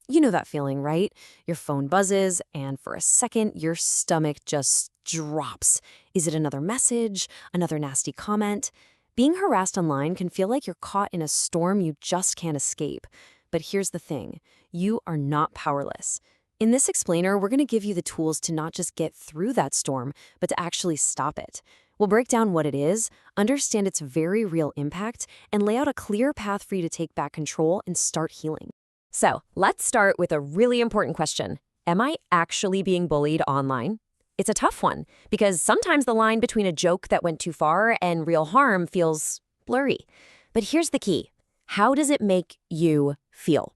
You know that feeling, right? Your phone buzzes, and for a second, your stomach just drops. Is it another message? Another nasty comment? Being harassed online can feel like you're caught in a storm you just can't escape. But here's the thing, you are not powerless. In this explainer, we're going to give you the tools to not just get through that storm, but to actually stop it. We'll break down what it is, understand its very real impact, and lay out a clear path for you to take back control and start healing. So let's start with a really important question. Am I actually being bullied online? It's a tough one because sometimes the line between a joke that went too far and real harm feels blurry. But here's the key. How does it make you feel?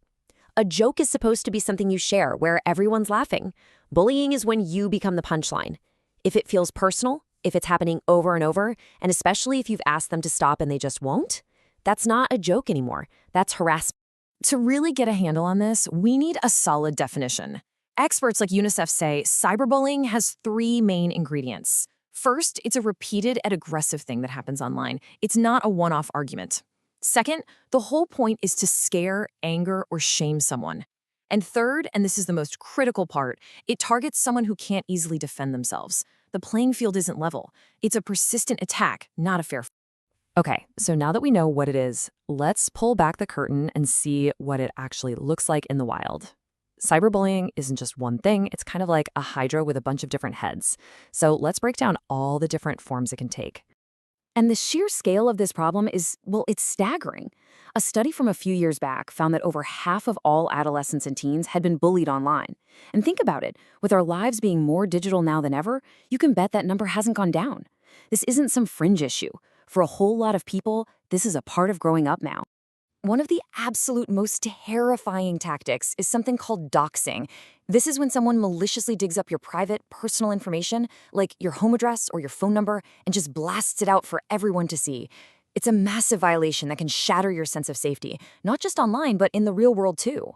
A joke is supposed to be something you share where everyone's laughing. Bullying is when you become the punchline. If it feels personal, if it's happening over and over, and especially if you've asked them to stop and they just won't, that's not a joke anymore. That's harassment. To really get a handle on this, we need a solid definition. Experts like UNICEF say cyberbullying has three main ingredients. First, it's a repeated and aggressive thing that happens online. It's not a one-off argument. Second, the whole point is to scare, anger, or shame someone. And third, and this is the most critical part, it targets someone who can't easily defend themselves. The playing field isn't level. It's a persistent attack, not a fair fight. Okay, so now that we know what it is, let's pull back the curtain and see what it actually looks like in the wild. Cyberbullying isn't just one thing, it's kind of like a hydra with a bunch of different heads. So let's break down all the different forms it can take. And the sheer scale of this problem is, well, it's staggering. A study from a few years back found that over half of all adolescents and teens had been bullied online. And think about it, with our lives being more digital now than ever, you can bet that number hasn't gone down. This isn't some fringe issue. For a whole lot of people, this is a part of growing up now. One of the absolute most terrifying tactics is something called doxing. This is when someone maliciously digs up your private, personal information, like your home address or your phone number, and just blasts it out for everyone to see. It's a massive violation that can shatter your sense of safety, not just online, but in the real world too.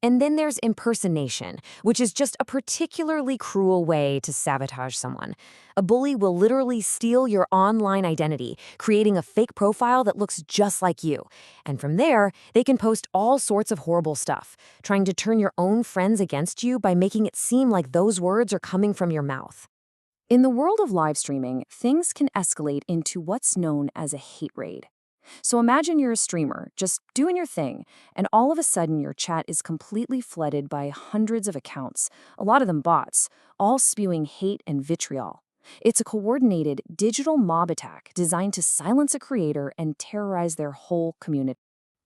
And then there's impersonation, which is just a particularly cruel way to sabotage someone. A bully will literally steal your online identity, creating a fake profile that looks just like you. And from there, they can post all sorts of horrible stuff, trying to turn your own friends against you by making it seem like those words are coming from your mouth. In the world of live streaming, things can escalate into what's known as a hate raid. So imagine you're a streamer, just doing your thing, and all of a sudden your chat is completely flooded by hundreds of accounts, a lot of them bots, all spewing hate and vitriol. It's a coordinated digital mob attack designed to silence a creator and terrorize their whole community.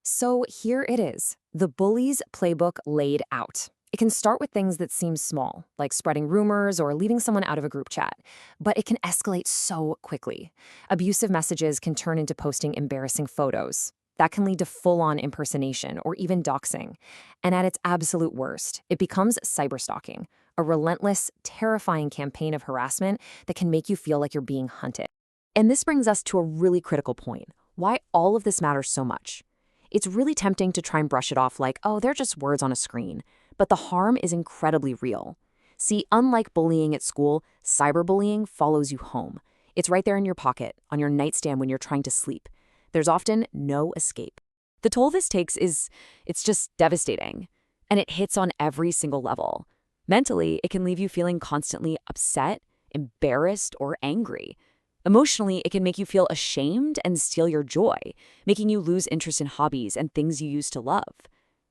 So here it is, the bully's playbook laid out. It can start with things that seem small, like spreading rumors or leaving someone out of a group chat, but it can escalate so quickly. Abusive messages can turn into posting embarrassing photos. That can lead to full-on impersonation or even doxing. And at its absolute worst, it becomes cyberstalking, a relentless, terrifying campaign of harassment that can make you feel like you're being hunted. And this brings us to a really critical point, why all of this matters so much. It's really tempting to try and brush it off like, oh, they're just words on a screen. But the harm is incredibly real. See, unlike bullying at school, cyberbullying follows you home. It's right there in your pocket, on your nightstand when you're trying to sleep. There's often no escape. The toll this takes it's just devastating. And it hits on every single level. Mentally, it can leave you feeling constantly upset, embarrassed, or angry. Emotionally, it can make you feel ashamed and steal your joy, making you lose interest in hobbies and things you used to love.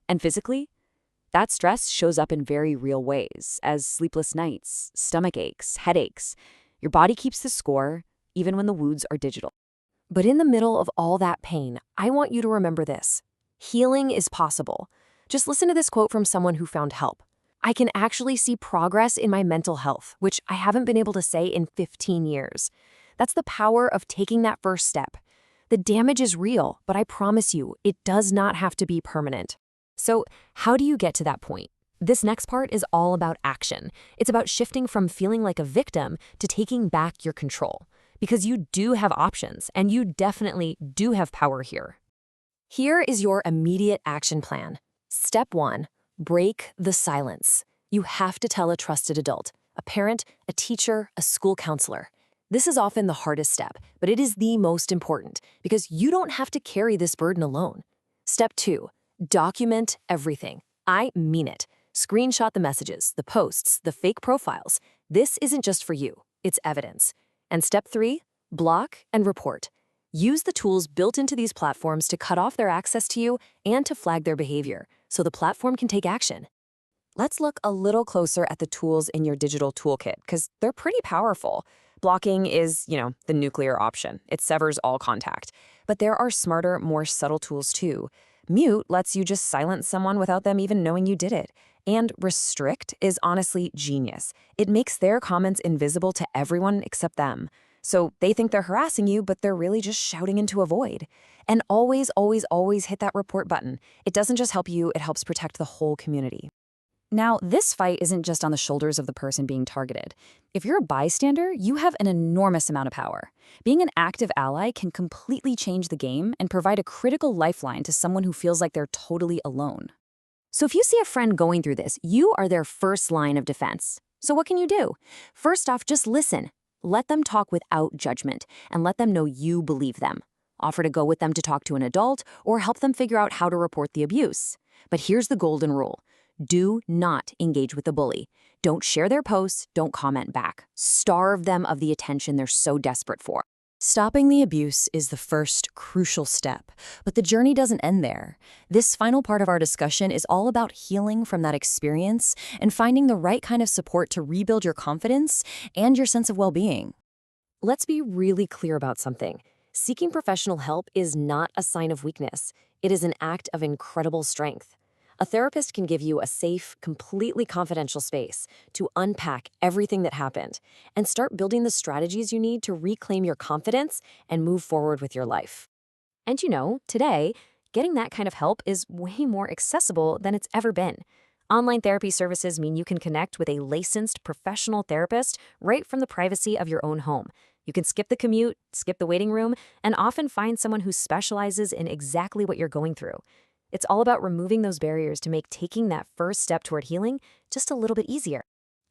And physically, that stress shows up in very real ways, as sleepless nights, stomach aches, headaches. Your body keeps the score, even when the wounds are digital. But in the middle of all that pain, I want you to remember this. Healing is possible. Just listen to this quote from someone who found help. I can actually see progress in my mental health, which I haven't been able to say in 15 years. That's the power of taking that first step. The damage is real, but I promise you, it does not have to be permanent. So how do you get to that point? This next part is all about action. It's about shifting from feeling like a victim to taking back your control. Because you do have options, and you definitely do have power here. Here is your immediate action plan. Step 1, break the silence. You have to tell a trusted adult, a parent, a teacher, a school counselor. This is often the hardest step, but it is the most important because you don't have to carry this burden alone. Step 2, document everything. I mean it. Screenshot the messages, the posts, the fake profiles. This isn't just for you, it's evidence. And step 3, block and report. Use the tools built into these platforms to cut off their access to you and to flag their behavior, so the platform can take action. Let's look a little closer at the tools in your digital toolkit, because they're pretty powerful. Blocking is, the nuclear option. It severs all contact. But there are smarter, more subtle tools too. Mute lets you just silence someone without them even knowing you did it. And restrict is honestly genius. It makes their comments invisible to everyone except them. So they think they're harassing you, but they're really just shouting into a void. And always, always, always hit that report button. It doesn't just help you, it helps protect the whole community. Now, this fight isn't just on the shoulders of the person being targeted. If you're a bystander, you have an enormous amount of power. Being an active ally can completely change the game and provide a critical lifeline to someone who feels like they're totally alone. So if you see a friend going through this, you are their first line of defense. So what can you do? First off, just listen. Let them talk without judgment, and let them know you believe them. Offer to go with them to talk to an adult, or help them figure out how to report the abuse. But here's the golden rule. Do not engage with the bully. Don't share their posts, don't comment back. Starve them of the attention they're so desperate for. Stopping the abuse is the first crucial step, but the journey doesn't end there. This final part of our discussion is all about healing from that experience and finding the right kind of support to rebuild your confidence and your sense of well-being. Let's be really clear about something. Seeking professional help is not a sign of weakness. It is an act of incredible strength. A therapist can give you a safe, completely confidential space to unpack everything that happened and start building the strategies you need to reclaim your confidence and move forward with your life. And today, getting that kind of help is way more accessible than it's ever been. Online therapy services mean you can connect with a licensed professional therapist right from the privacy of your own home. You can skip the commute, skip the waiting room, and often find someone who specializes in exactly what you're going through. It's all about removing those barriers to make taking that first step toward healing just a little bit easier.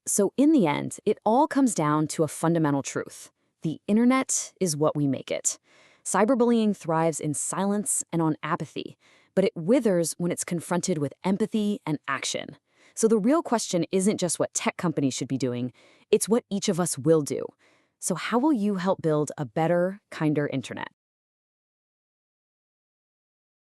So in the end, it all comes down to a fundamental truth. The internet is what we make it. Cyberbullying thrives in silence and on apathy, but it withers when it's confronted with empathy and action. So the real question isn't just what tech companies should be doing, it's what each of us will do. So how will you help build a better, kinder internet?